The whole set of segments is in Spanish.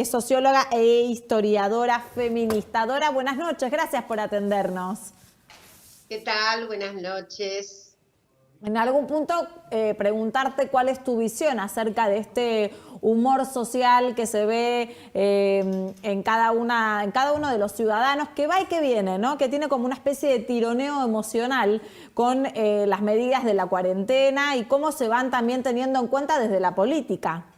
Es socióloga e historiadora feminista. Dora, buenas noches, gracias por atendernos. ¿Qué tal? Buenas noches. En algún punto preguntarte cuál es tu visión acerca de este humor social que se ve en cada uno de los ciudadanos, que va y que viene, ¿no? Que tiene como una especie de tironeo emocional con las medidas de la cuarentena y cómo se van también teniendo en cuenta desde la política.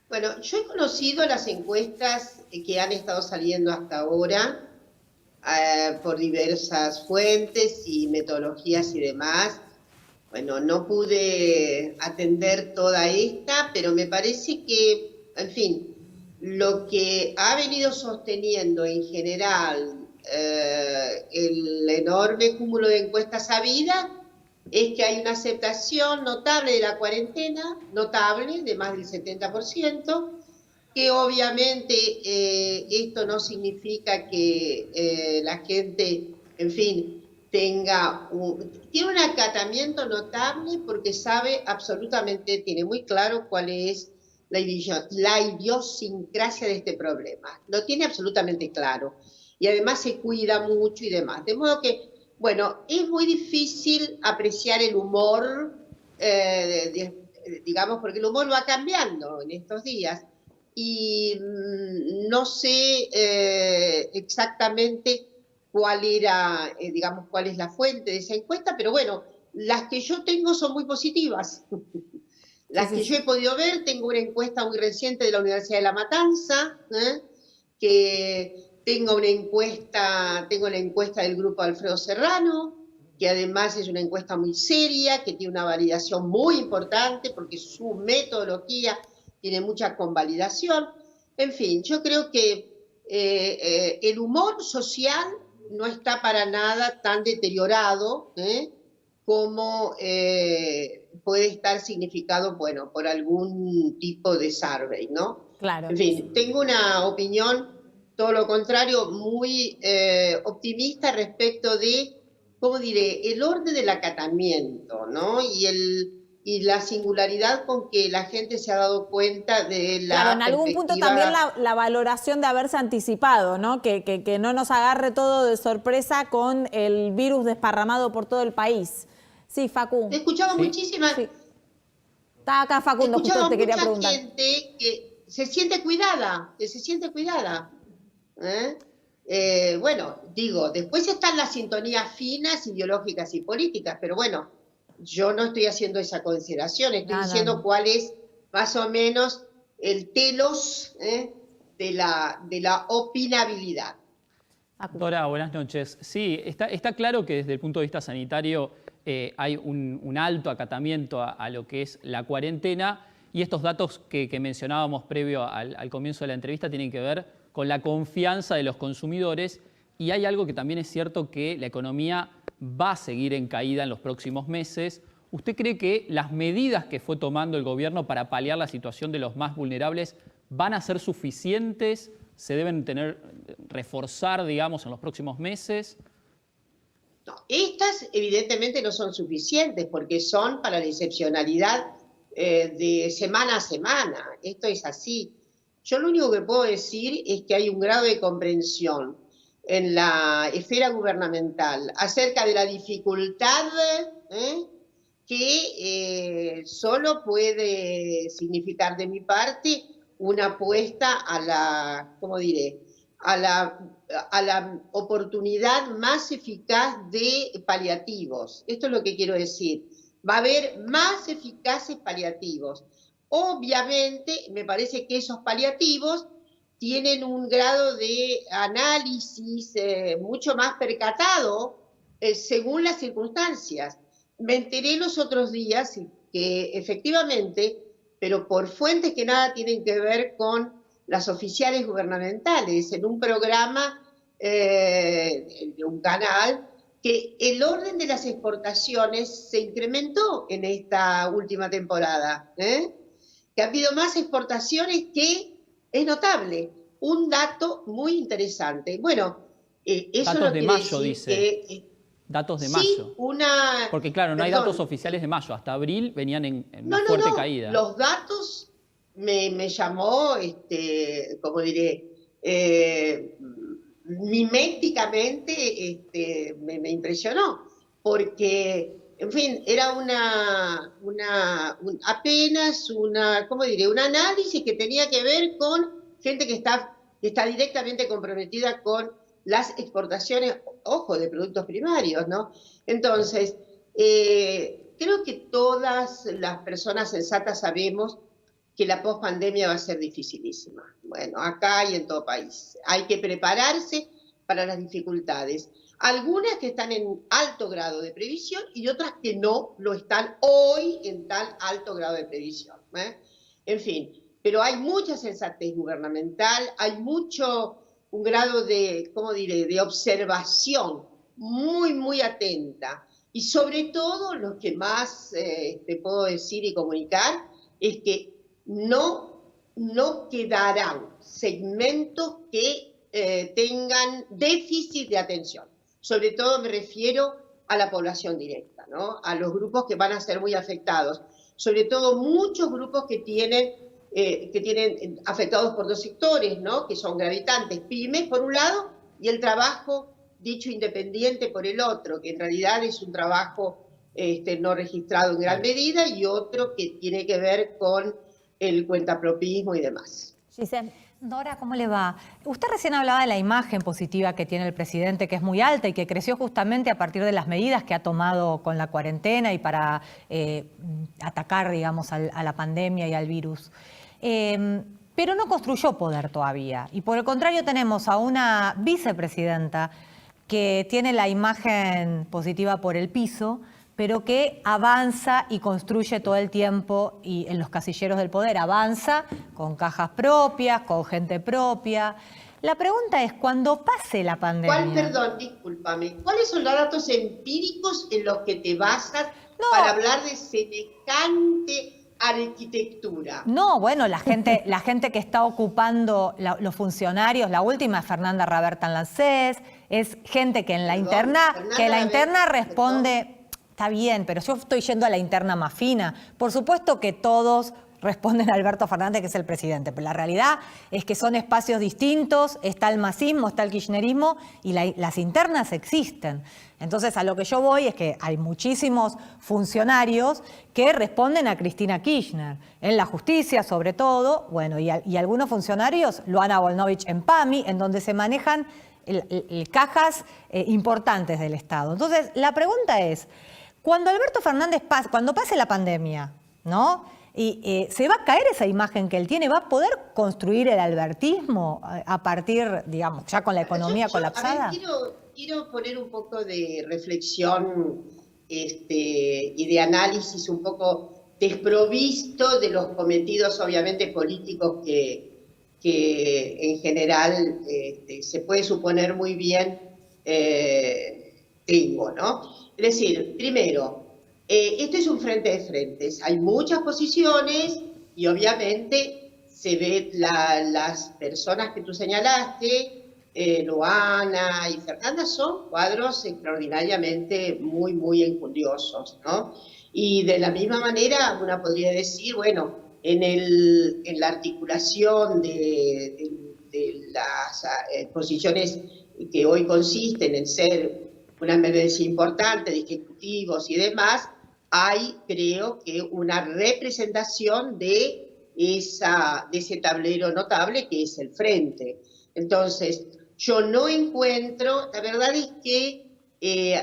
Bueno, yo he conocido las encuestas que han estado saliendo hasta ahora por diversas fuentes y metodologías y demás. Bueno, no pude atender toda esta, pero me parece que, en fin, lo que ha venido sosteniendo en general el enorme cúmulo de encuestas habidas es que hay una aceptación notable de la cuarentena, notable, de más del 70%, que obviamente esto no significa que la gente, en fin, tiene un acatamiento notable porque sabe absolutamente, tiene muy claro cuál es la idiosincrasia de este problema. Lo tiene absolutamente claro. Y además se cuida mucho y demás. De modo que, bueno, es muy difícil apreciar el humor, digamos, porque el humor va cambiando en estos días. Y no sé exactamente cuál era, digamos, cuál es la fuente de esa encuesta, pero bueno, las que yo tengo son muy positivas. Las que yo he podido ver, tengo una encuesta muy reciente de la Universidad de La Matanza, que tengo la encuesta del grupo Alfredo Serrano, que además es una encuesta muy seria, que tiene una validación muy importante porque su metodología tiene mucha convalidación. En fin, yo creo que el humor social no está para nada tan deteriorado como puede estar significado, bueno, por algún tipo de survey, ¿no? Claro. En fin, tengo una opinión, todo lo contrario, muy optimista respecto de, ¿cómo diré?, el orden del acatamiento, ¿no? Y la singularidad con que la gente se ha dado cuenta de la Claro, en algún punto también la valoración de haberse anticipado, ¿no? Que no nos agarre todo de sorpresa con el virus desparramado por todo el país. Sí, Facu. He escuchado muchísimas... Sí. Está acá Facundo, justo te quería preguntar. Gente que se siente cuidada, bueno, digo, después están las sintonías finas, ideológicas y políticas, pero bueno, yo no estoy haciendo esa consideración, estoy diciendo cuál es más o menos el telos de la opinabilidad. Dora, buenas noches. Sí, está claro que desde el punto de vista sanitario hay un alto acatamiento a lo que es la cuarentena, y estos datos que mencionábamos previo al comienzo de la entrevista tienen que ver con la confianza de los consumidores, y hay algo que también es cierto, que la economía va a seguir en caída en los próximos meses. ¿Usted cree que las medidas que fue tomando el gobierno para paliar la situación de los más vulnerables van a ser suficientes? ¿Se deben reforzar, digamos, en los próximos meses? No, estas evidentemente no son suficientes porque son para la excepcionalidad de semana a semana. Esto es así. Yo lo único que puedo decir es que hay un grado de comprensión en la esfera gubernamental acerca de la dificultad que solo puede significar de mi parte una apuesta a la, ¿cómo diré?, a la oportunidad más eficaz de paliativos. Esto es lo que quiero decir. Va a haber más eficaces paliativos. Obviamente, me parece que esos paliativos tienen un grado de análisis mucho más percatado según las circunstancias. Me enteré los otros días que efectivamente, pero por fuentes que nada tienen que ver con las oficiales gubernamentales, en un programa de un canal, que el orden de las exportaciones se incrementó en esta última temporada, que ha habido más exportaciones, que es notable, un dato muy interesante. Bueno, eso datos no de quiere mayo, decir dice. que... Datos de sí, mayo. Porque claro, no hay datos oficiales de mayo. Hasta abril venían en una fuerte caída. Los datos me llamó, como diré, miméticamente, me impresionó, porque, en fin, era apenas ¿cómo diré? Un análisis que tenía que ver con gente que está directamente comprometida con las exportaciones, ojo, de productos primarios, ¿no? Entonces, creo que todas las personas sensatas sabemos que la pospandemia va a ser dificilísima. Bueno, acá y en todo país. Hay que prepararse para las dificultades. Algunas que están en alto grado de previsión y otras que no lo están hoy en tan alto grado de previsión. En fin, pero hay mucha sensatez gubernamental, hay un grado de, ¿cómo diré?, de observación muy, muy atenta. Y sobre todo, lo que más te puedo decir y comunicar es que no quedarán segmentos que tengan déficit de atención. Sobre todo me refiero a la población directa, ¿no? A los grupos que van a ser muy afectados. Sobre todo muchos grupos que tienen afectados por dos sectores, ¿no? Que son gravitantes, pymes por un lado, y el trabajo dicho independiente por el otro, que en realidad es un trabajo no registrado en gran medida, y otro que tiene que ver con el cuentapropismo y demás. Giselle. Dora, ¿cómo le va? Usted recién hablaba de la imagen positiva que tiene el presidente, que es muy alta y que creció justamente a partir de las medidas que ha tomado con la cuarentena y para atacar, digamos, a la pandemia y al virus. Pero no construyó poder todavía. Y por el contrario tenemos a una vicepresidenta que tiene la imagen positiva por el piso, pero que avanza y construye todo el tiempo y en los casilleros del poder. Avanza con cajas propias, con gente propia. La pregunta es, cuando pase la pandemia... Perdón, discúlpame. ¿Cuáles son los datos empíricos en los que te basas para hablar de semejante arquitectura? No, bueno, la gente que está ocupando los funcionarios, la última es Fernanda Raberta en la CES, es gente que en la interna responde... Está bien, pero yo estoy yendo a la interna más fina. Por supuesto que todos responden a Alberto Fernández, que es el presidente, pero la realidad es que son espacios distintos, está el masismo, está el kirchnerismo y las internas existen. Entonces, a lo que yo voy es que hay muchísimos funcionarios que responden a Cristina Kirchner, en la justicia sobre todo, bueno, y algunos funcionarios, Luana Volnovich en PAMI, en donde se manejan cajas importantes del Estado. Entonces, la pregunta es, cuando Alberto Fernández cuando pase la pandemia, ¿no? Y se va a caer esa imagen que él tiene, ¿va a poder construir el albertismo a partir, digamos, ya con la economía colapsada? A ver, quiero poner un poco de reflexión y de análisis un poco desprovisto de los cometidos, obviamente, políticos que en general se puede suponer muy bien tengo, ¿no? Es decir, primero, esto es un frente de frentes. Hay muchas posiciones y obviamente se ve las personas que tú señalaste, Luana y Fernanda, son cuadros extraordinariamente muy, muy enjundiosos, ¿no? Y de la misma manera, una podría decir, bueno, en la articulación de las posiciones que hoy consisten en ser una emergencia importante de ejecutivos y demás, hay, creo que, una representación de ese tablero notable que es el frente. Entonces, yo no encuentro, la verdad es que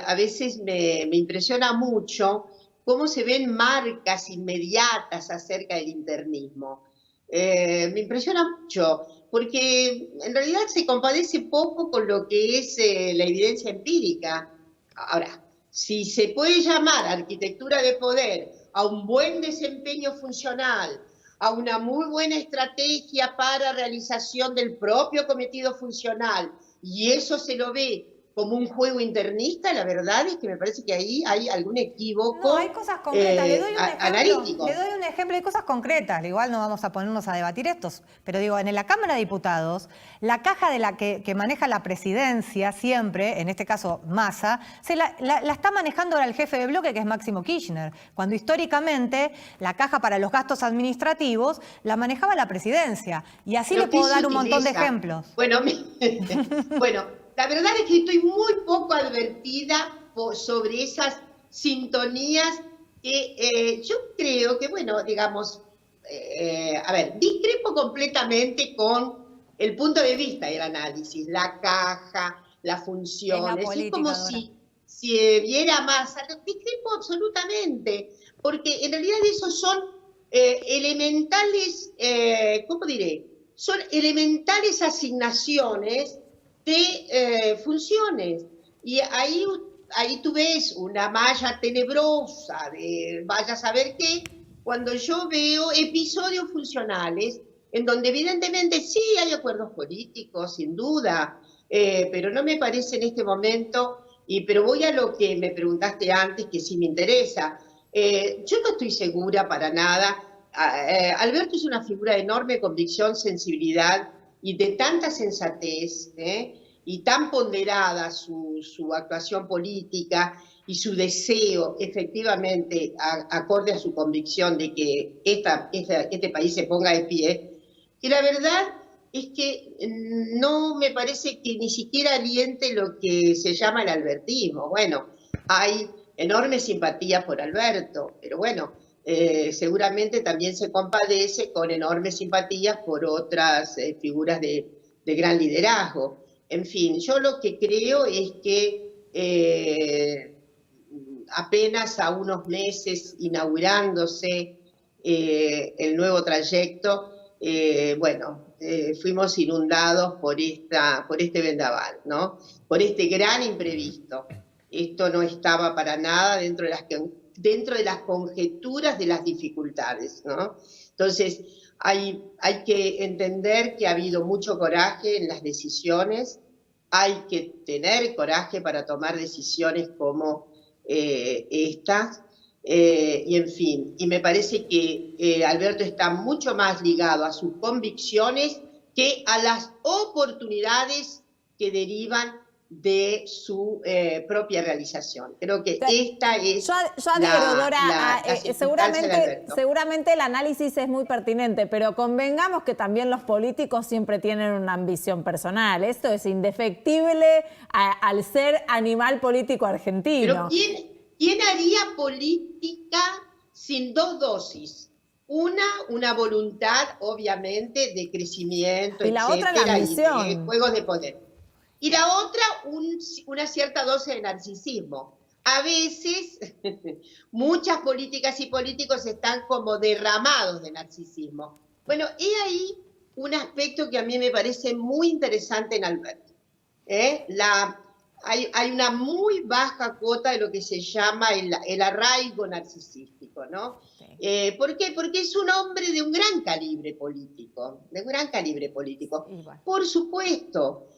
a veces me impresiona mucho cómo se ven marcas inmediatas acerca del internismo. Me impresiona mucho, porque en realidad se compadece poco con lo que es la evidencia empírica. Ahora, si se puede llamar arquitectura de poder a un buen desempeño funcional, a una muy buena estrategia para realización del propio cometido funcional, y eso se lo ve como un juego internista, la verdad es que me parece que ahí hay algún equívoco No, hay cosas concretas. Le doy un ejemplo. analítico. Le doy un ejemplo, hay cosas concretas. Igual no vamos a ponernos a debatir estos. Pero digo, en la Cámara de Diputados, la caja de la que maneja la presidencia siempre, en este caso Massa, la está manejando ahora el jefe de bloque, que es Máximo Kirchner. Cuando históricamente la caja para los gastos administrativos la manejaba la presidencia. Y así le puedo dar un montón de ejemplos. Bueno, bueno. La verdad es que estoy muy poco advertida sobre esas sintonías que yo creo que, bueno, digamos, a ver, discrepo completamente con el punto de vista del análisis, la caja, las funciones, es como si viera más, discrepo absolutamente, porque en realidad esos son elementales, ¿cómo diré? Son elementales asignaciones de funciones, y ahí tú ves una malla tenebrosa de vaya a saber qué, cuando yo veo episodios funcionales en donde evidentemente sí hay acuerdos políticos, sin duda, pero no me parece en este momento, pero voy a lo que me preguntaste antes, que sí me interesa. Yo no estoy segura para nada. Alberto es una figura de enorme convicción, sensibilidad y de tanta sensatez, y tan ponderada su actuación política y su deseo, efectivamente, acorde a su convicción de que este país se ponga de pie, que la verdad es que no me parece que ni siquiera aliente lo que se llama el albertismo. Bueno, hay enorme simpatía por Alberto, pero bueno, seguramente también se compadece con enormes simpatías por otras figuras de gran liderazgo. En fin, yo lo que creo es que apenas a unos meses inaugurándose el nuevo trayecto, bueno, fuimos inundados por este vendaval, ¿no? Por este gran imprevisto. Esto no estaba para nada dentro de las conjeturas de las dificultades, ¿no? Entonces, hay que entender que ha habido mucho coraje en las decisiones, hay que tener coraje para tomar decisiones como estas, y en fin, y me parece que Alberto está mucho más ligado a sus convicciones que a las oportunidades que derivan de su propia realización. Creo que esta es yo adhiero, Dora, seguramente el análisis es muy pertinente, pero convengamos que también los políticos siempre tienen una ambición personal. Esto es indefectible al ser animal político argentino. Pero ¿quién haría política sin dos dosis? Una voluntad, obviamente, de crecimiento, y la otra, la ambición. Y de juegos de poder. Y la otra, una cierta dosis de narcisismo. A veces, muchas políticas y políticos están como derramados de narcisismo. Bueno, he ahí un aspecto que a mí me parece muy interesante en Alberto. Hay una muy baja cuota de lo que se llama el arraigo narcisístico, ¿no? Sí. ¿Por qué? Porque es un hombre de un gran calibre político, Por supuesto.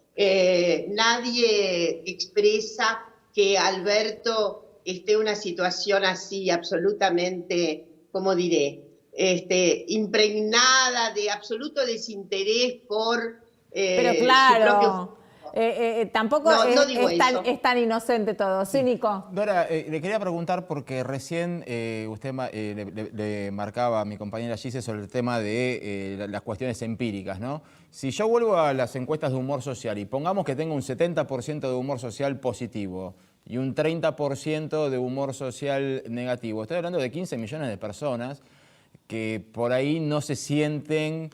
Nadie expresa que Alberto esté en una situación así absolutamente, ¿cómo diré? Impregnada de absoluto desinterés por pero claro, su propio... tampoco es tan inocente todo. Sí, Nico. Dora, le quería preguntar porque recién usted le marcaba a mi compañera Gise sobre el tema de las cuestiones empíricas, ¿no? Si yo vuelvo a las encuestas de humor social y pongamos que tengo un 70% de humor social positivo y un 30% de humor social negativo, estoy hablando de 15 millones de personas que por ahí no se sienten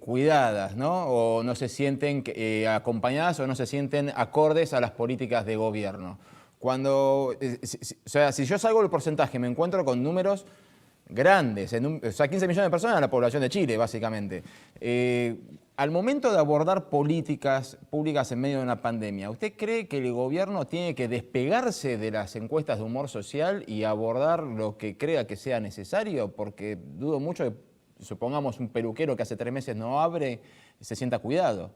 cuidadas, ¿no? O no se sienten acompañadas o no se sienten acordes a las políticas de gobierno. Cuando, o sea, si yo salgo del porcentaje, me encuentro con números grandes, o sea, 15 millones de personas en la población de Chile, básicamente. Al momento de abordar políticas públicas en medio de una pandemia, ¿usted cree que el gobierno tiene que despegarse de las encuestas de humor social y abordar lo que crea que sea necesario? Porque dudo mucho que, supongamos, un peluquero que hace 3 meses no abre, se sienta cuidado.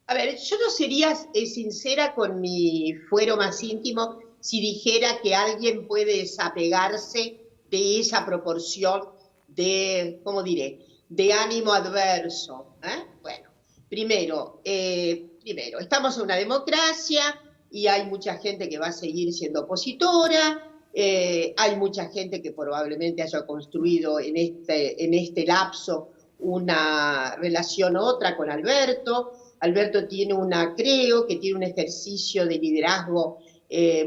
A ver, yo no sería sincera con mi fuero más íntimo si dijera que alguien puede desapegarse de esa proporción de, ¿cómo diré?, de ánimo adverso. Bueno, primero, estamos en una democracia y hay mucha gente que va a seguir siendo opositora, hay mucha gente que probablemente haya construido en este lapso una relación u otra con Alberto. Alberto creo que tiene un ejercicio de liderazgo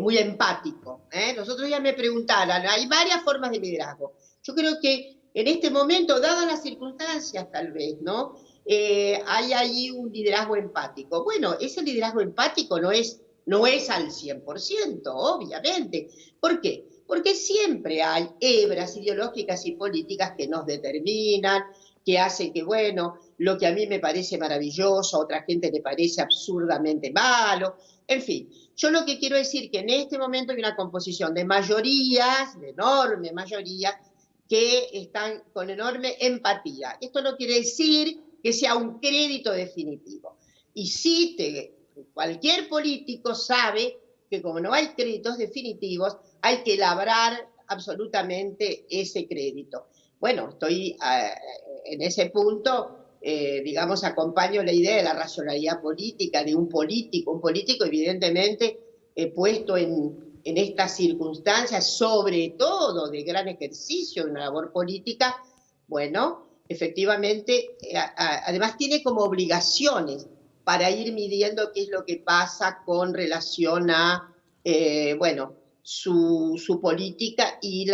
muy empático. Los otros días me preguntaron, hay varias formas de liderazgo. Yo creo que en este momento, dadas las circunstancias tal vez, ¿no? Hay ahí un liderazgo empático. Bueno, ese liderazgo empático no es al 100%, obviamente. ¿Por qué? Porque siempre hay hebras ideológicas y políticas que nos determinan, que hacen que, bueno, lo que a mí me parece maravilloso, a otra gente le parece absurdamente malo. En fin, yo lo que quiero decir que en este momento hay una composición de mayorías, de enorme mayoría, que están con enorme empatía. Esto no quiere decir que sea un crédito definitivo. Y sí, cualquier político sabe que como no hay créditos definitivos, hay que labrar absolutamente ese crédito. Bueno, estoy en ese punto, digamos, acompaño la idea de la racionalidad política, de un político evidentemente puesto en estas circunstancias, sobre todo de gran ejercicio de una labor política, bueno, efectivamente, además tiene como obligaciones para ir midiendo qué es lo que pasa con relación a, bueno, su política y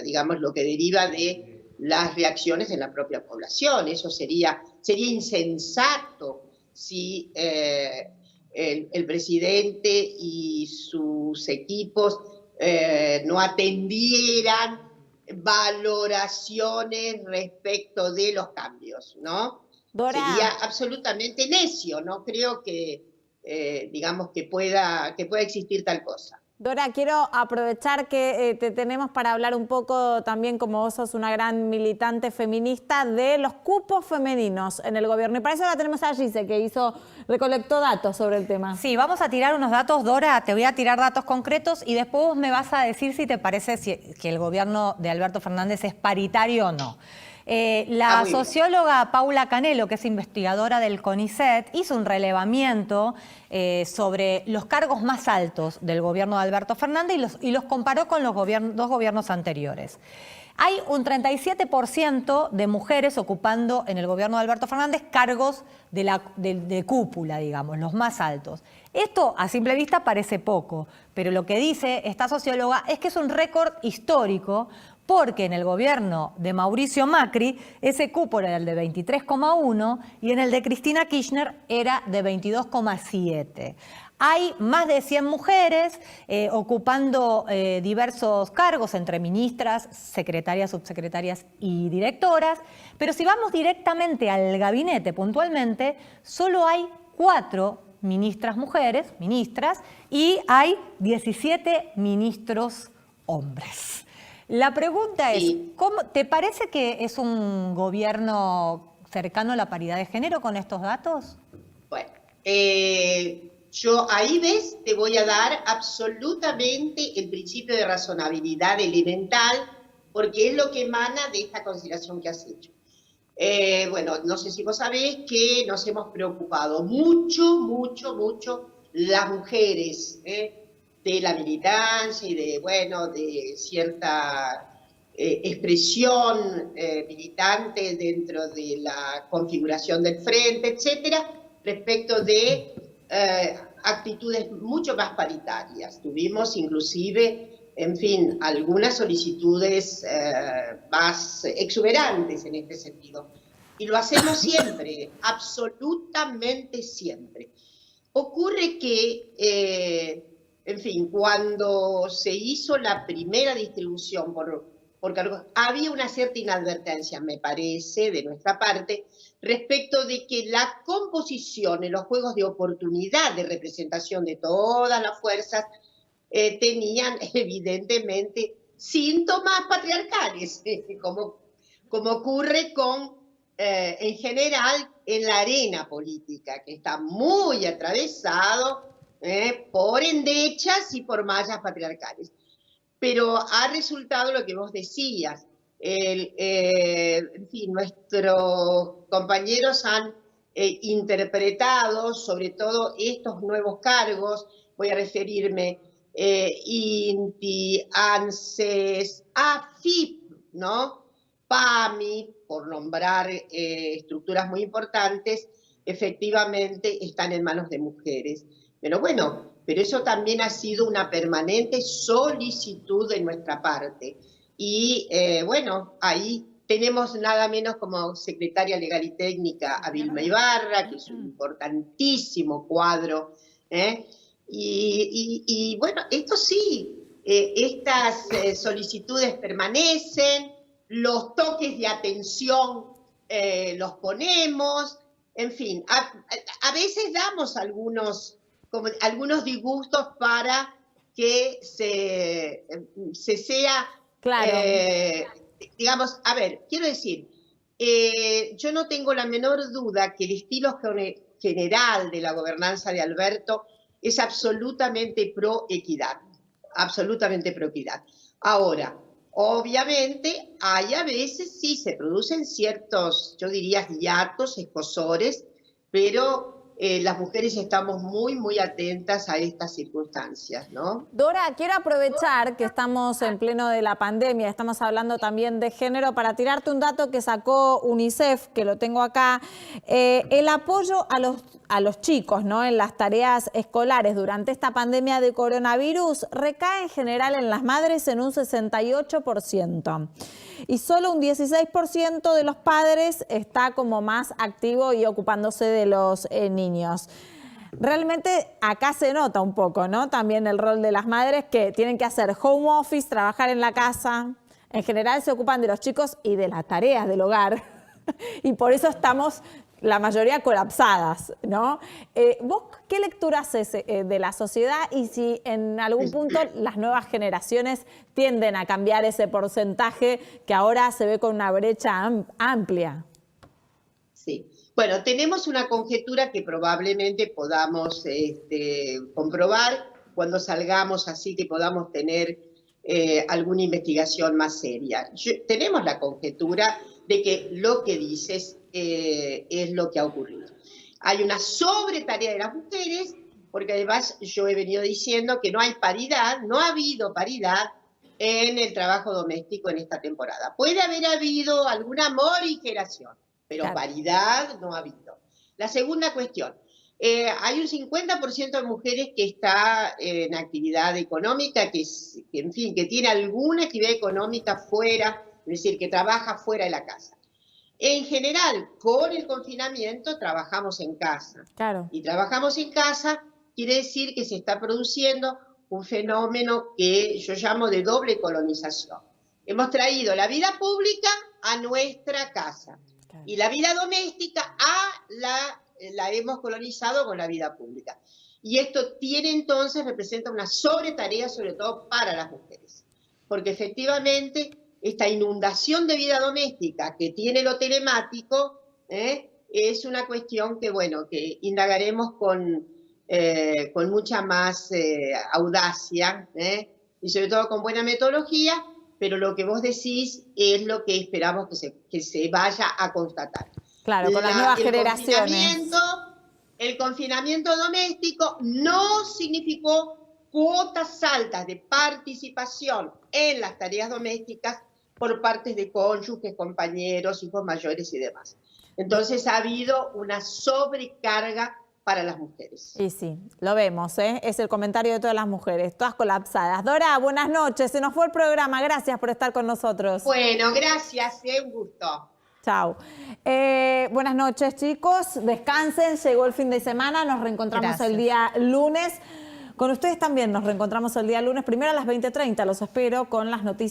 digamos, lo que deriva de las reacciones en la propia población. Eso sería insensato si el presidente y sus equipos no atendieran valoraciones respecto de los cambios, ¿no? Dora, sería absolutamente necio, no creo que, digamos, que pueda existir tal cosa. Dora, quiero aprovechar que te tenemos para hablar un poco también, como vos sos una gran militante feminista, de los cupos femeninos en el gobierno. Y para eso la tenemos a Gise, que recolectó datos sobre el tema. Sí, vamos a tirar unos datos, Dora, te voy a tirar datos concretos y después vos me vas a decir si te parece que el gobierno de Alberto Fernández es paritario o no. La socióloga Paula Canelo, que es investigadora del CONICET, hizo un relevamiento sobre los cargos más altos del gobierno de Alberto Fernández y los comparó con los dos gobiernos anteriores. Hay un 37% de mujeres ocupando en el gobierno de Alberto Fernández cargos de cúpula, digamos, los más altos. Esto a simple vista parece poco, pero lo que dice esta socióloga es que es un récord histórico, porque en el gobierno de Mauricio Macri ese cupo era el de 23,1 y en el de Cristina Kirchner era de 22,7. Hay más de 100 mujeres ocupando diversos cargos entre ministras, secretarias, subsecretarias y directoras, pero si vamos directamente al gabinete puntualmente, solo hay 4 ministras mujeres, y hay 17 ministros hombres. La pregunta es, ¿te parece que es un gobierno cercano a la paridad de género con estos datos? Bueno, yo ahí te voy a dar absolutamente el principio de razonabilidad elemental, porque es lo que emana de esta consideración que has hecho. Bueno, no sé si vos sabés que nos hemos preocupado mucho las mujeres, de la militancia y de cierta expresión militante dentro de la configuración del frente, etcétera, respecto de actitudes mucho más paritarias. Tuvimos inclusive, en fin, algunas solicitudes más exuberantes en este sentido. Y lo hacemos siempre, absolutamente siempre. Ocurre que en fin, cuando se hizo la primera distribución por cargos, había una cierta inadvertencia, me parece, de nuestra parte, respecto de que la composición en los juegos de oportunidad de representación de todas las fuerzas tenían evidentemente síntomas patriarcales, como ocurre con, en general, en la arena política, que está muy atravesado por endechas y por mallas patriarcales. Pero ha resultado lo que vos decías. En fin, nuestros compañeros han interpretado, sobre todo estos nuevos cargos, voy a referirme, INTI, ANSES, AFIP, ¿no? PAMI, por nombrar estructuras muy importantes, efectivamente están en manos de mujeres. Pero bueno, pero eso también ha sido una permanente solicitud de nuestra parte. Y bueno, ahí tenemos nada menos como secretaria legal y técnica a Vilma Ibarra, que es un importantísimo cuadro. Y bueno, esto sí, estas solicitudes permanecen, los toques de atención los ponemos, en fin, a veces damos algunos disgustos para que se sea, claro. Digamos, a ver, quiero decir, yo no tengo la menor duda que el estilo general de la gobernanza de Alberto es absolutamente pro equidad, absolutamente pro equidad. Ahora, obviamente, hay a veces sí se producen ciertos, yo diría, hiatos, escozores, pero las mujeres estamos muy, muy atentas a estas circunstancias, ¿no? Dora, quiero aprovechar que estamos en pleno de la pandemia, estamos hablando también de género, para tirarte un dato que sacó UNICEF, que lo tengo acá. El apoyo a los chicos, ¿no?, en las tareas escolares durante esta pandemia de coronavirus recae en general en las madres en un 68%. Y solo un 16% de los padres está como más activo y ocupándose de los niños. Realmente acá se nota un poco, ¿no?, también el rol de las madres, que tienen que hacer home office, trabajar en la casa. En general se ocupan de los chicos y de las tareas del hogar. Y por eso estamos la mayoría colapsadas, ¿no? ¿Vos qué lectura haces de la sociedad y si en algún punto las nuevas generaciones tienden a cambiar ese porcentaje que ahora se ve con una brecha amplia? Sí. Bueno, tenemos una conjetura que probablemente podamos comprobar cuando salgamos, así que podamos tener alguna investigación más seria. Tenemos la conjetura de que lo que dices es lo que ha ocurrido. Hay una sobretarea de las mujeres, porque además yo he venido diciendo que no hay paridad, no ha habido paridad en el trabajo doméstico en esta temporada. Puede haber habido alguna morigeración, pero claro, paridad no ha habido. La segunda cuestión, hay un 50% de mujeres que está en actividad económica, que en fin, que tiene alguna actividad económica fuera, es decir, que trabaja fuera de la casa. En general, con el confinamiento trabajamos en casa. Claro. Y trabajamos en casa quiere decir que se está produciendo un fenómeno que yo llamo de doble colonización. Hemos traído la vida pública a nuestra casa. Claro. Y la vida doméstica la hemos colonizado con la vida pública. Y esto representa una sobretarea, sobre todo para las mujeres. Porque efectivamente esta inundación de vida doméstica que tiene lo telemático es una cuestión que, bueno, que indagaremos con mucha más audacia y sobre todo con buena metodología, pero lo que vos decís es lo que esperamos que se vaya a constatar. Claro, con las nuevas generaciones. El confinamiento doméstico no significó cuotas altas de participación en las tareas domésticas por parte de cónyuges, compañeros, hijos mayores y demás. Entonces ha habido una sobrecarga para las mujeres. Y sí, lo vemos, es el comentario de todas las mujeres, todas colapsadas. Dora, buenas noches, se nos fue el programa, gracias por estar con nosotros. Bueno, gracias, un gusto. Chao. Buenas noches, chicos, descansen, llegó el fin de semana, nos reencontramos el día lunes. Con ustedes también nos reencontramos el día lunes, primero a las 20:30, los espero con las noticias.